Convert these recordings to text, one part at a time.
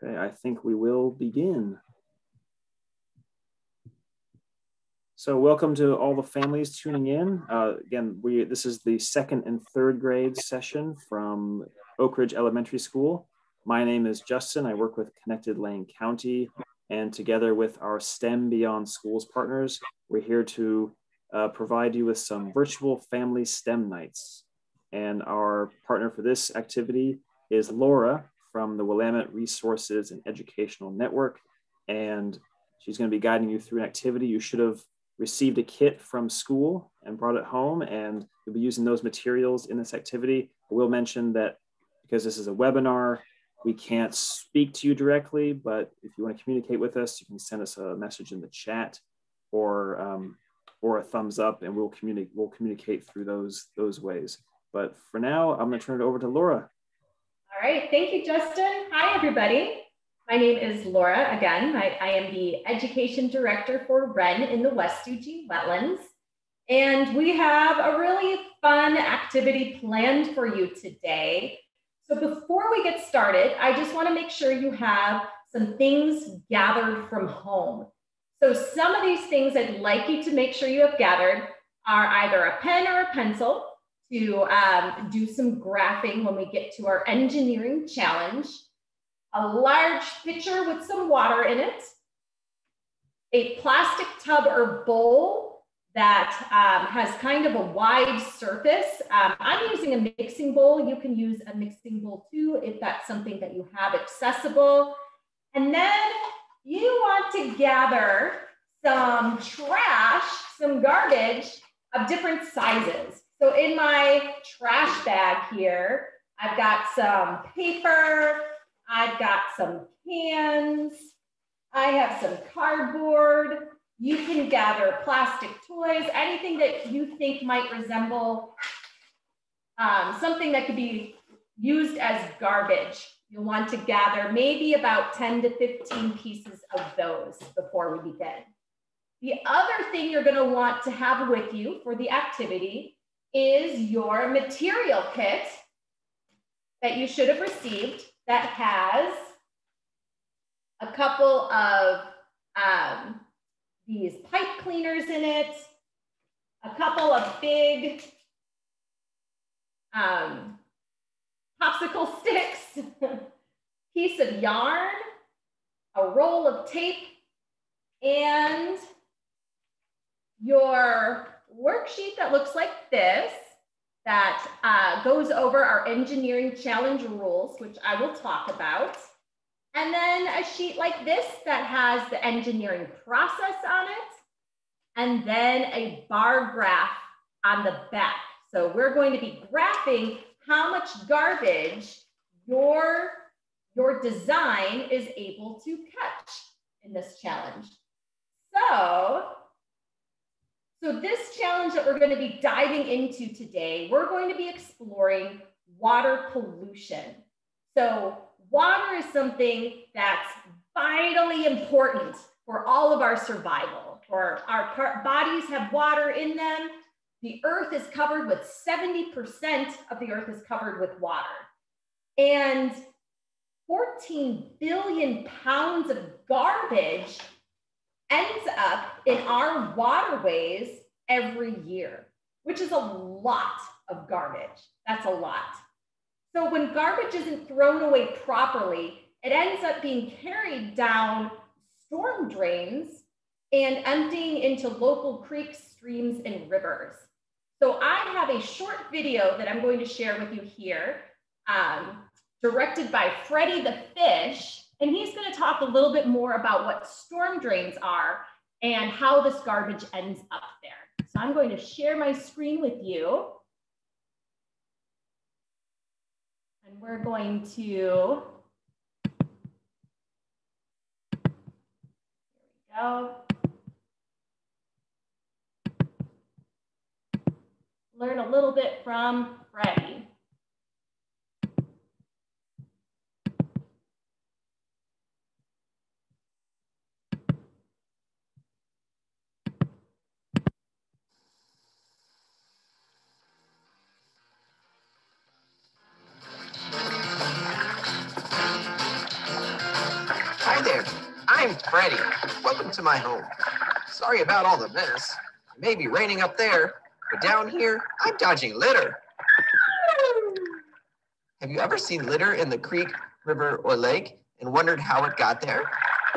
Okay, I think we will begin. So welcome to all the families tuning in. Again, this is the second and third grade session from Oak Ridge Elementary School. My name is Justin. I work with Connected Lane County, and together with our STEM Beyond Schools partners, we're here to provide you with some virtual family STEM nights. And our partner for this activity is Laura from the Willamette Resources and Educational Network. And she's going to be guiding you through an activity. You should have received a kit from school and brought it home, and you'll be using those materials in this activity. I will mention that because this is a webinar, we can't speak to you directly, but if you want to communicate with us, you can send us a message in the chat or a thumbs up, and we'll communicate through those ways. But for now, I'm going to turn it over to Laura. All right, thank you, Justin. Hi, everybody. My name is Laura. Again, I am the Education Director for Wren in the West Eugene Wetlands. And we have a really fun activity planned for you today. So before we get started, I just want to make sure you have some things gathered from home. So some of these things I'd like you to make sure you have gathered are either a pen or a pencil to do some graphing when we get to our engineering challenge, a large pitcher with some water in it, a plastic tub or bowl that has kind of a wide surface. I'm using a mixing bowl. You can use a mixing bowl too if that's something that you have accessible. And then you want to gather some trash, some garbage of different sizes. So in my trash bag here, I've got some paper, I've got some cans, I have some cardboard. You can gather plastic toys, anything that you think might resemble something that could be used as garbage. You'll want to gather maybe about 10 to 15 pieces of those before we begin. The other thing you're going to want to have with you for the activity is your material kit that you should have received that has a couple of these pipe cleaners in it, a couple of big popsicle sticks, piece of yarn, a roll of tape, and your worksheet that looks like this that goes over our engineering challenge rules, which I will talk about. And then a sheet like this that has the engineering process on it, and then a bar graph on the back. So we're going to be graphing how much garbage your design is able to catch in this challenge. So this challenge that we're going to be diving into today, we're going to be exploring water pollution. So water is something that's vitally important for all of our survival. For our bodies have water in them. The earth is covered with 70% of the earth is covered with water. And 14 billion pounds of garbage ends up in our waterways every year, which is a lot of garbage. That's a lot. So when garbage isn't thrown away properly, it ends up being carried down storm drains and emptying into local creeks, streams, and rivers. So I have a short video that I'm going to share with you here, directed by Freddie the Fish, and he's going to talk a little bit more about what storm drains are and how this garbage ends up there. So I'm going to share my screen with you. And we're going to, here we go. Learn a little bit from Freddie. Hi there, I'm Freddy. Welcome to my home. Sorry about all the mess. It may be raining up there, but down here, I'm dodging litter. Have you ever seen litter in the creek, river, or lake and wondered how it got there?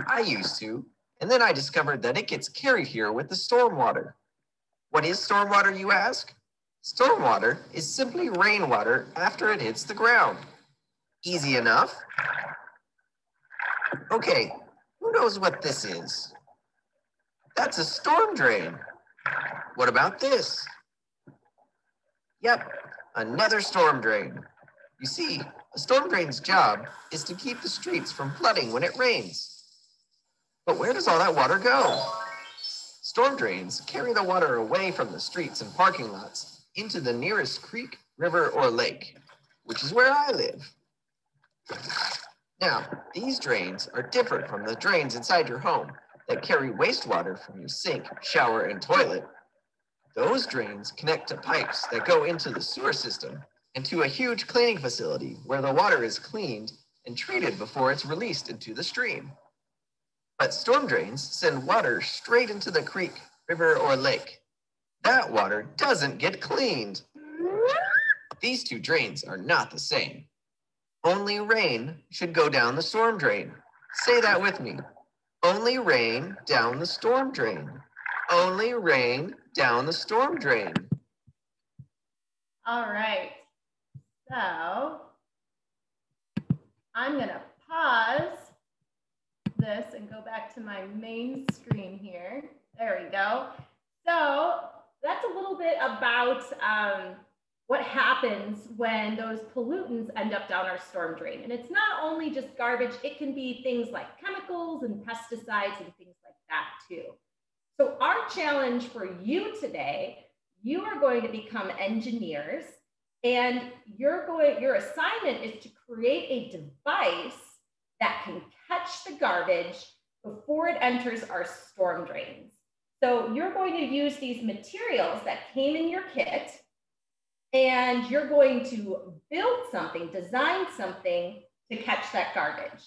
I used to, and then I discovered that it gets carried here with the stormwater. What is stormwater, you ask? Stormwater is simply rainwater after it hits the ground. Easy enough. Okay, who knows what this is? That's a storm drain. What about this? Yep, another storm drain. You see, a storm drain's job is to keep the streets from flooding when it rains. But where does all that water go? Storm drains carry the water away from the streets and parking lots into the nearest creek, river, or lake, which is where I live. Now, these drains are different from the drains inside your home that carry wastewater from your sink, shower, and toilet. Those drains connect to pipes that go into the sewer system and to a huge cleaning facility where the water is cleaned and treated before it's released into the stream. But storm drains send water straight into the creek, river, or lake. That water doesn't get cleaned. These two drains are not the same. Only rain should go down the storm drain. Say that with me. Only rain down the storm drain. Only rain down the storm drain. All right. So I'm going to pause this and go back to my main screen here. There we go. So that's a little bit about what happens when those pollutants end up down our storm drain. And it's not only just garbage, it can be things like chemicals and pesticides and things like that too. So our challenge for you today, you are going to become engineers, and your assignment is to create a device that can catch the garbage before it enters our storm drains. So you're going to use these materials that came in your kit, and you're going to build something, design something to catch that garbage.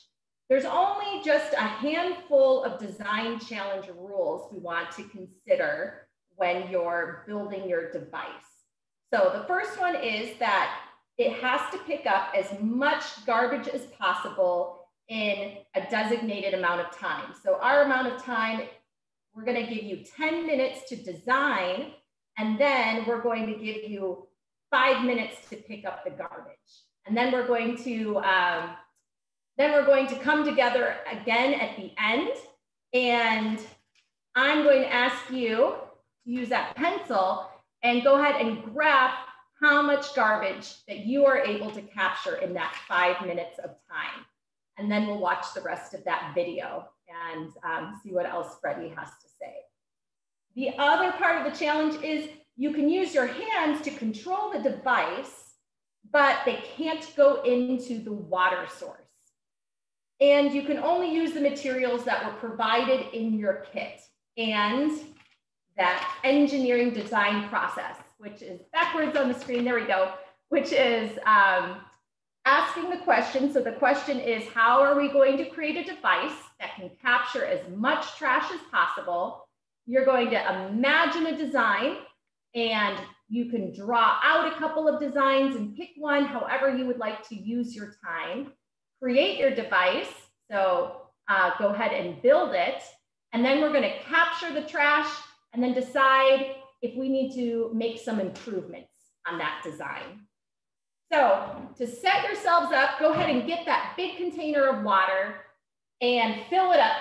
There's only just a handful of design challenge rules we want to consider when you're building your device. So the first one is that it has to pick up as much garbage as possible in a designated amount of time. So our amount of time, we're going to give you 10 minutes to design, and then we're going to give you 5 minutes to pick up the garbage. And then we're going to come together again at the end, and I'm going to ask you to use that pencil and go ahead and graph how much garbage that you are able to capture in that 5 minutes of time. And then we'll watch the rest of that video and see what else Freddie has to say. The other part of the challenge is you can use your hands to control the device, but they can't go into the water source. And you can only use the materials that were provided in your kit and that engineering design process, which is backwards on the screen, there we go, which is asking the question. So the question is, how are we going to create a device that can capture as much trash as possible? You're going to imagine a design, and you can draw out a couple of designs and pick one however you would like to use your time. Create your device, so go ahead and build it, and then we're going to capture the trash and then decide if we need to make some improvements on that design. So to set yourselves up, go ahead and get that big container of water and fill it up.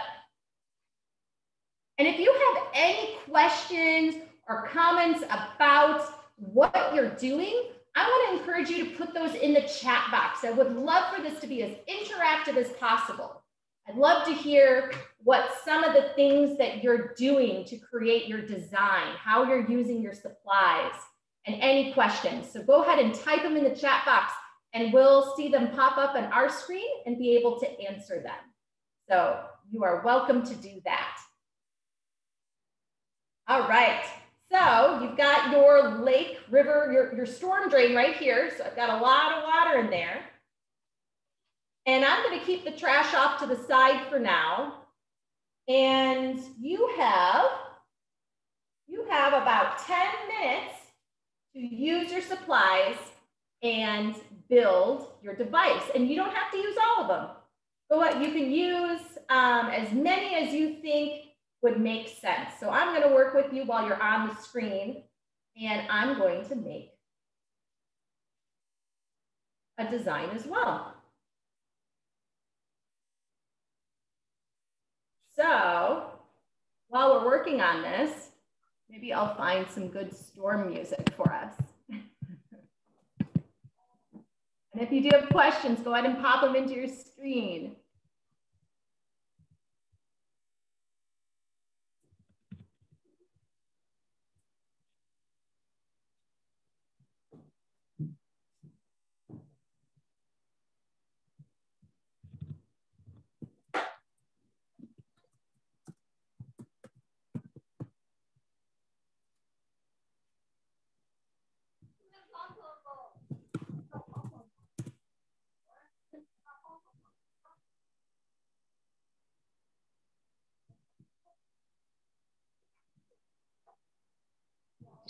And if you have any questions or comments about what you're doing, I want to encourage you to put those in the chat box. I would love for this to be as interactive as possible. I'd love to hear what some of the things that you're doing to create your design, how you're using your supplies, and any questions. So go ahead and type them in the chat box, and we'll see them pop up on our screen and be able to answer them. So you are welcome to do that. All right. So you've got your lake, river, your storm drain right here. So I've got a lot of water in there. And I'm going to keep the trash off to the side for now. And you have about 10 minutes to use your supplies and build your device. And you don't have to use all of them. But you can use as many as you think would make sense. So I'm going to work with you while you're on the screen, and I'm going to make a design as well. So while we're working on this, maybe I'll find some good storm music for us. And if you do have questions, go ahead and pop them into your screen.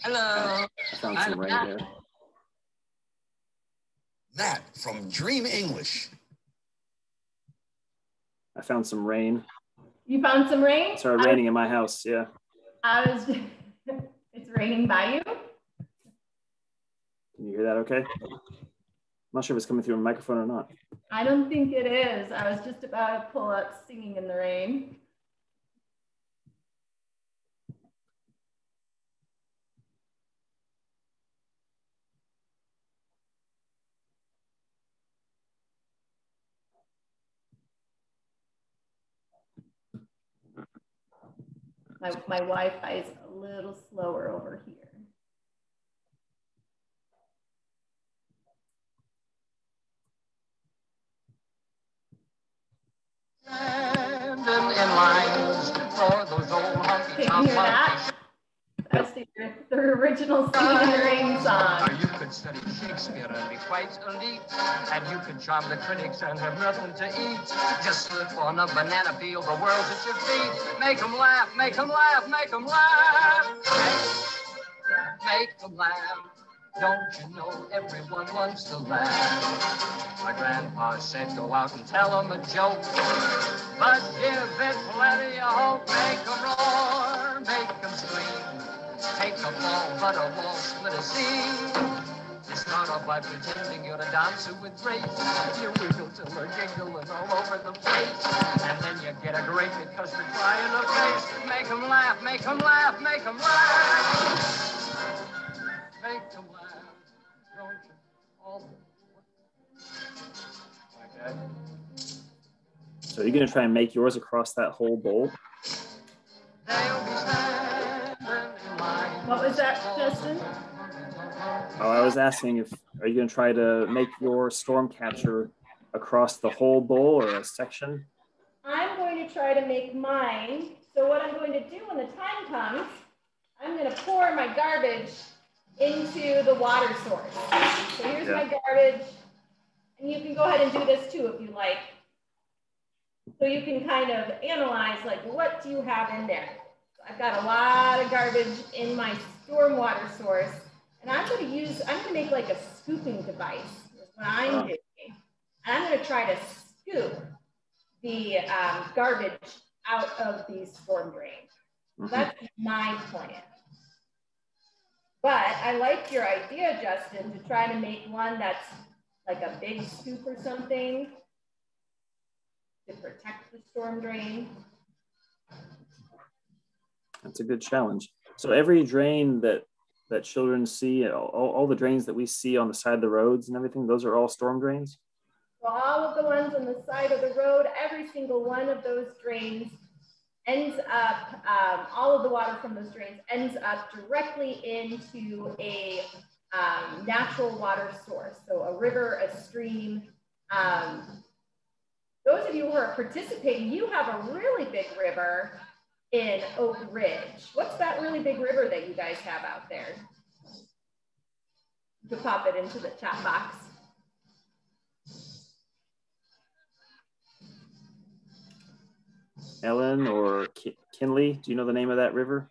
Hello. Found some rain there. That from Dream English. I found some rain. You found some rain? It started raining in my house, yeah. It's raining by you? Can you hear that okay? I'm not sure if it's coming through a microphone or not. I don't think it is. I was just about to pull up Singing in the Rain. My Wi-Fi is a little slower over here. In lines for those old humpy Can you hear that? That's the original Singing in the Rain song. You could study Shakespeare and be quite elite, and you could charm the critics and have nothing to eat. Just slip on a banana peel, the world's at your feet. Make them laugh, make them laugh, make them laugh. Make them laugh. Don't you know everyone wants to laugh? My grandpa said go out and tell them a joke, but give it plenty of hope. Make them roar, make them scream. Take a ball, but a wall split a seam. You start off by pretending you're a dancer with grace. You wiggle till they're giggling all over the place. And then you get a great big custard fly in the face. Make them laugh, make them laugh, make them laugh. Make them laugh. Don't you all like that? So you're going to try and make yours across that whole bowl? They'll be standing in line. What was that, Justin? Oh, I was asking are you going to try to make your storm catcher across the whole bowl or a section? I'm going to try to make mine. So what I'm going to do when the time comes, I'm going to pour my garbage into the water source. So here's my garbage. And you can go ahead and do this too if you like. So you can kind of analyze, like, what do you have in there? So I've got a lot of garbage in my stormwater source. And I'm going to make like a scooping device. Is what I'm doing. And I'm going to try to scoop the garbage out of these storm drains. So that's my plan. But I like your idea, Justin, to try to make one that's like a big scoop or something to protect the storm drain. That's a good challenge. So every drain that children see, all the drains that we see on the side of the roads and everything, those are all storm drains? So all of the ones on the side of the road, every single one of those drains ends up, all of the water from those drains ends up directly into a natural water source. So a river, a stream. Those of you who are participating, you have a really big river in Oak Ridge. What's that really big river that you guys have out there? You can pop it into the chat box. Ellen or Kinley, do you know the name of that river?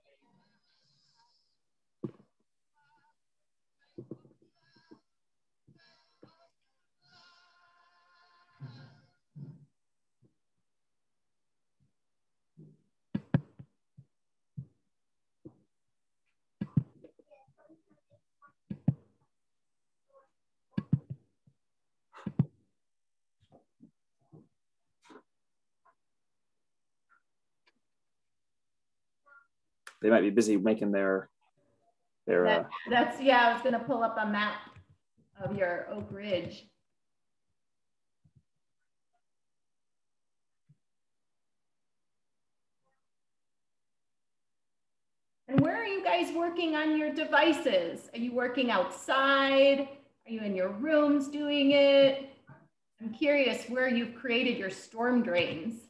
They might be busy making their that's, yeah, I was gonna pull up a map of your Oak Ridge. And where are you guys working on your devices? Are you working outside? Are you in your rooms doing it? I'm curious where you've created your storm drains.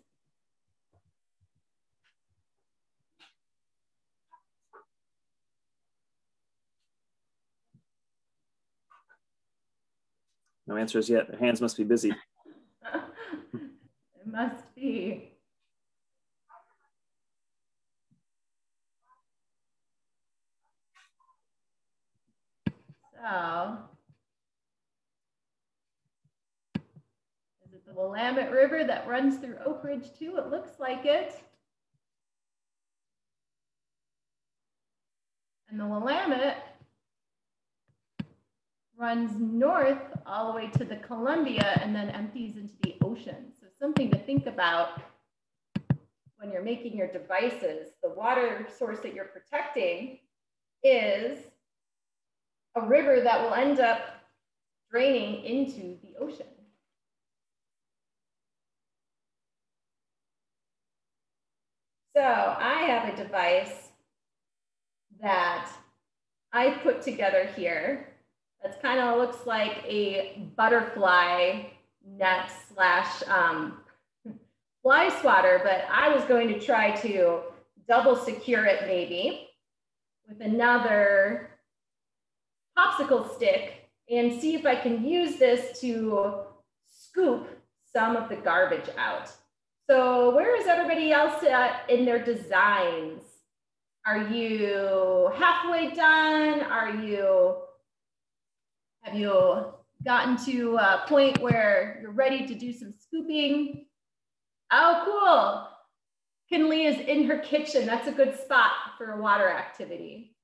no answers yet. Their hands must be busy. It must be. So, is it the Willamette River that runs through Oak Ridge too? It looks like it. And the Willamette runs north all the way to the Columbia and then empties into the ocean. So something to think about when you're making your devices. The water source that you're protecting is a river that will end up draining into the ocean. So I have a device that I put together here that's kind of looks like a butterfly net slash fly swatter, but I was going to try to double secure it maybe with another popsicle stick and see if I can use this to scoop some of the garbage out. So where is everybody else at in their designs? Are you halfway done? Have you gotten to a point where you're ready to do some scooping? Oh, cool. Kinley is in her kitchen. That's a good spot for a water activity.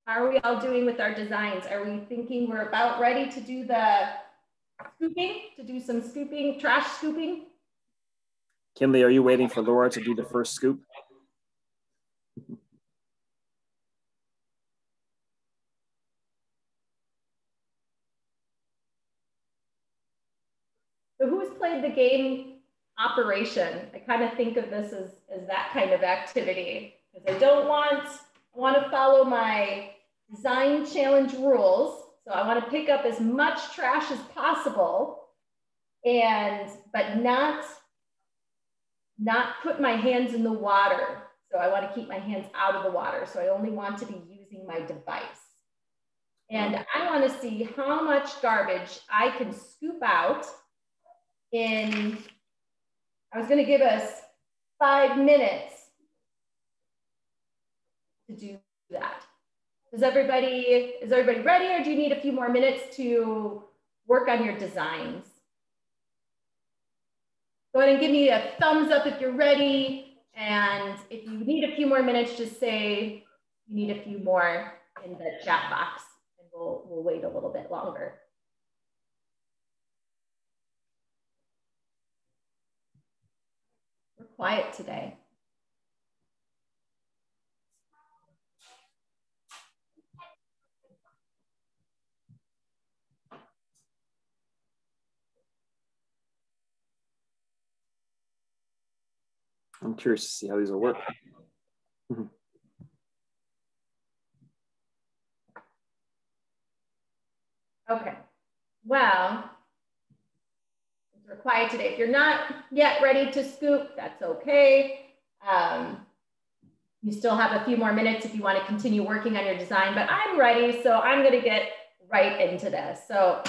How are we all doing with our designs? Are we thinking we're about ready to do the scooping, to do some scooping, trash scooping? Kinley, are you waiting for Laura to do the first scoop? So who's played the game Operation? I kind of think of this as that kind of activity because I want to follow my design challenge rules. So I want to pick up as much trash as possible but not put my hands in the water. So I want to keep my hands out of the water. So I only want to be using my device. And I want to see how much garbage I can scoop out I was going to give us 5 minutes to do that. Is everybody ready, or do you need a few more minutes to work on your designs? Go ahead and give me a thumbs up if you're ready. And if you need a few more minutes, just say you need a few more in the chat box, and we'll wait a little bit longer. We're quiet today. I'm curious to see how these will work. Okay, well, we're quiet today. If you're not yet ready to scoop, that's okay. You still have a few more minutes if you want to continue working on your design, but I'm ready, so I'm going to get right into this. So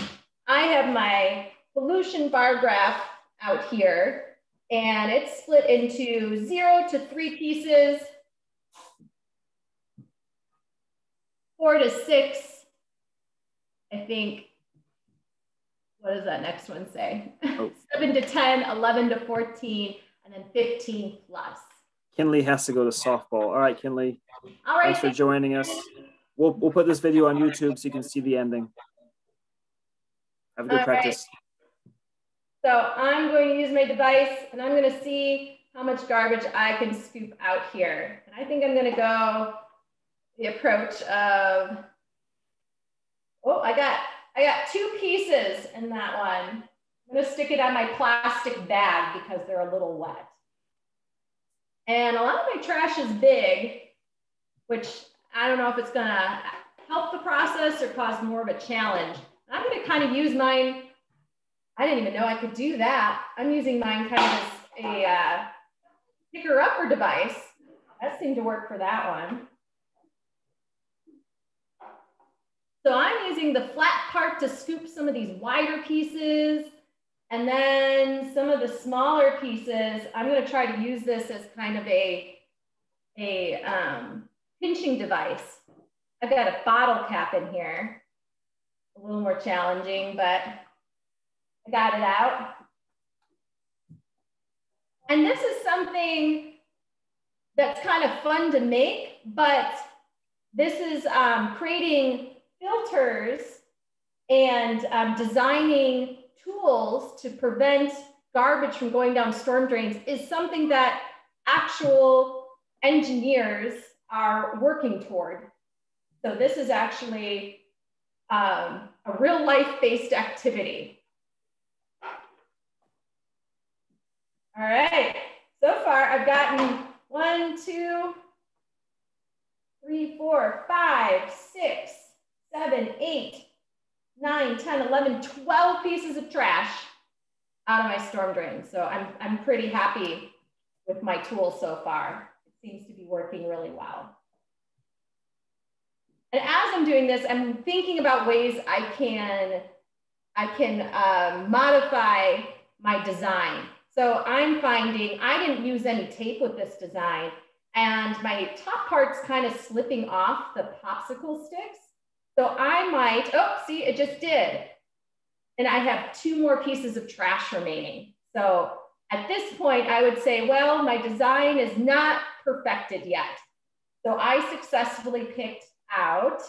I have my pollution bar graph out here, and it's split into 0 to 3 pieces, 4 to 6, I think. What does that next one say? Oh. 7 to 10, 11 to 14, and then 15 plus. Kinley has to go to softball. All right, Kinley. All right. Thanks for joining us. We'll put this video on YouTube so you can see the ending. Have a good practice. Right. So I'm going to use my device, and I'm going to see how much garbage I can scoop out here. And I think I'm going to go the approach of, oh, I got 2 pieces in that one. I'm going to stick it on my plastic bag because they're a little wet. And a lot of my trash is big, which I don't know if it's going to help the process or cause more of a challenge. I'm going to kind of use mine. I didn't even know I could do that. I'm using mine kind of as a picker-upper device. That seemed to work for that one. So I'm using the flat part to scoop some of these wider pieces. And then some of the smaller pieces, I'm going to try to use this as kind of a pinching device. I've got a bottle cap in here. A little more challenging, but I got it out. And this is something that's kind of fun to make, but this is creating filters and designing tools to prevent garbage from going down storm drains is something that actual engineers are working toward. So this is actually a real life-based activity. All right, so far I've gotten 1, 2, 3, 4, 5, 6, 7, 8, 9, 10, 11, 12 pieces of trash out of my storm drain. So I'm pretty happy with my tool so far. It seems to be working really well. And as I'm doing this, I'm thinking about ways I can modify my design. So I'm finding I didn't use any tape with this design, and my top part's kind of slipping off the popsicle sticks. So I might, oh, see, it just did. And I have 2 more pieces of trash remaining. So at this point, I would say, well, my design is not perfected yet. So I successfully picked out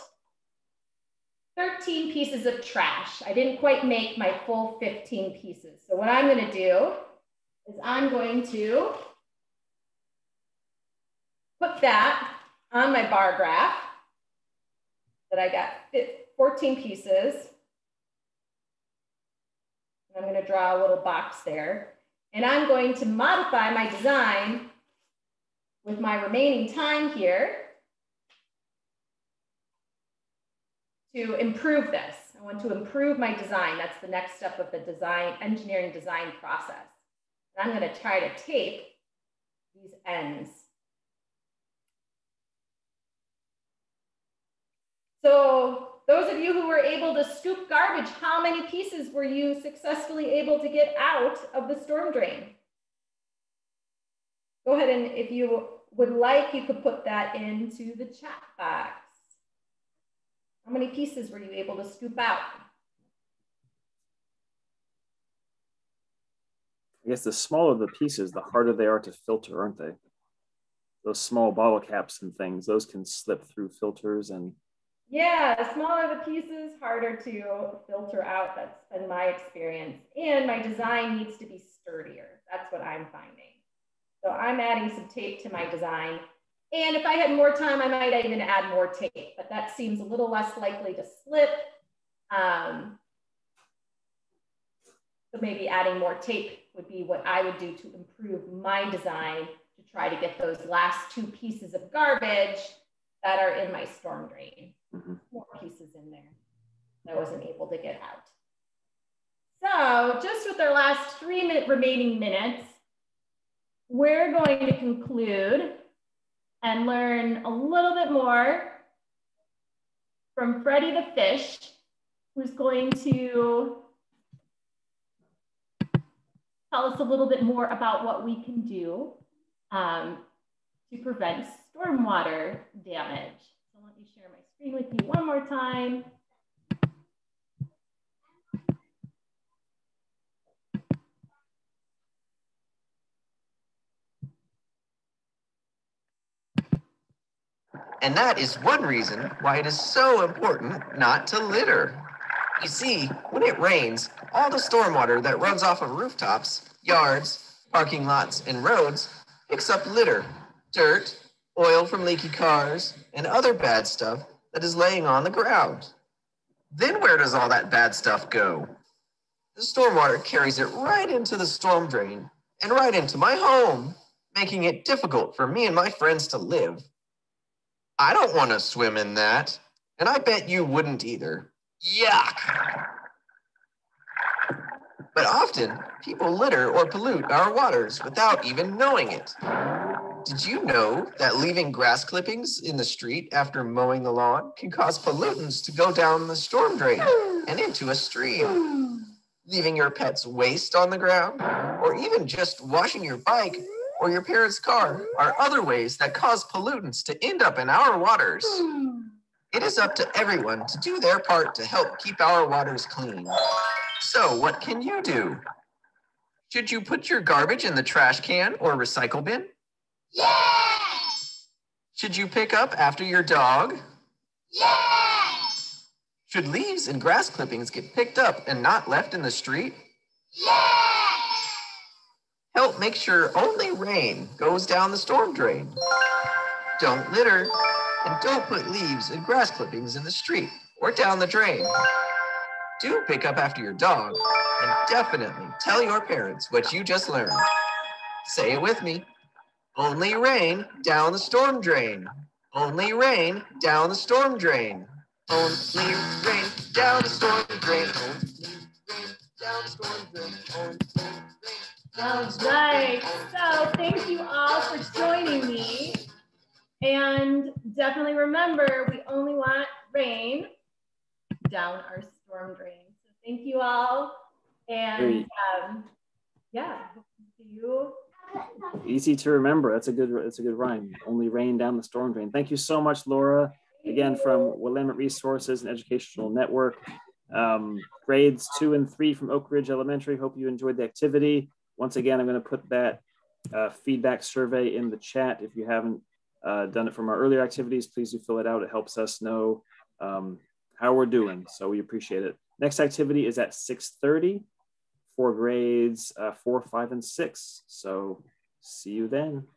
13 pieces of trash. I didn't quite make my full 15 pieces. So what I'm going to do is I'm going to put that on my bar graph that I got 14 pieces. I'm going to draw a little box there. And I'm going to modify my design with my remaining time here to improve this. I want to improve my design. That's the next step of the engineering design process. And I'm going to try to tape these ends. So those of you who were able to scoop garbage, how many pieces were you successfully able to get out of the storm drain? Go ahead, and if you would like, you could put that into the chat box. How many pieces were you able to scoop out? I guess the smaller the pieces, the harder they are to filter, aren't they? Those small bottle caps and things, those can slip through filters and... Yeah, the smaller the pieces, harder to filter out. That's been my experience. And my design needs to be sturdier. That's what I'm finding. So I'm adding some tape to my design. And if I had more time, I might even add more tape, but that seems a little less likely to slip. So maybe adding more tape would be what I would do to improve my design to try to get those last 2 pieces of garbage that are in my storm drain. More pieces in there that I wasn't able to get out. So just with our last 3 remaining minutes, we're going to conclude and learn a little bit more from Freddie the fish who's going to tell us a little bit more about what we can do to prevent stormwater damage. So let me share my screen with you one more time. And that is one reason why it is so important not to litter. You see, when it rains, all the stormwater that runs off of rooftops, yards, parking lots, and roads picks up litter, dirt, oil from leaky cars, and other bad stuff that is laying on the ground. Then where does all that bad stuff go? The stormwater carries it right into the storm drain and right into my home, making it difficult for me and my friends to live. I don't want to swim in that, and I bet you wouldn't either. Yuck! But often, people litter or pollute our waters without even knowing it. Did you know that leaving grass clippings in the street after mowing the lawn can cause pollutants to go down the storm drain and into a stream? Leaving your pet's waste on the ground, or even just washing your bike or your parents' car are other ways that cause pollutants to end up in our waters. It is up to everyone to do their part to help keep our waters clean. So what can you do? Should you put your garbage in the trash can or recycle bin? Yes! Should you pick up after your dog? Yes! Should leaves and grass clippings get picked up and not left in the street? Yes! Help make sure only rain goes down the storm drain. Don't litter, and don't put leaves and grass clippings in the street or down the drain. Do pick up after your dog, and definitely tell your parents what you just learned. Say it with me. Only rain down the storm drain. Only rain down the storm drain. Only rain down the storm drain. Only rain down the storm drain. Only rain. All right, so thank you all for joining me. And definitely remember, we only want rain down our storm drain. So thank you all. And yeah, hope to see you. Easy to remember. That's a good rhyme. Only rain down the storm drain. Thank you so much, Laura. Again, from Willamette Resources and Educational Network. Grades 2 and 3 from Oak Ridge Elementary. Hope you enjoyed the activity. Once again, I'm going to put that feedback survey in the chat. If you haven't done it from our earlier activities, please do fill it out. It helps us know how we're doing. So we appreciate it. Next activity is at 6:30 for grades 4, 5, and 6. So see you then.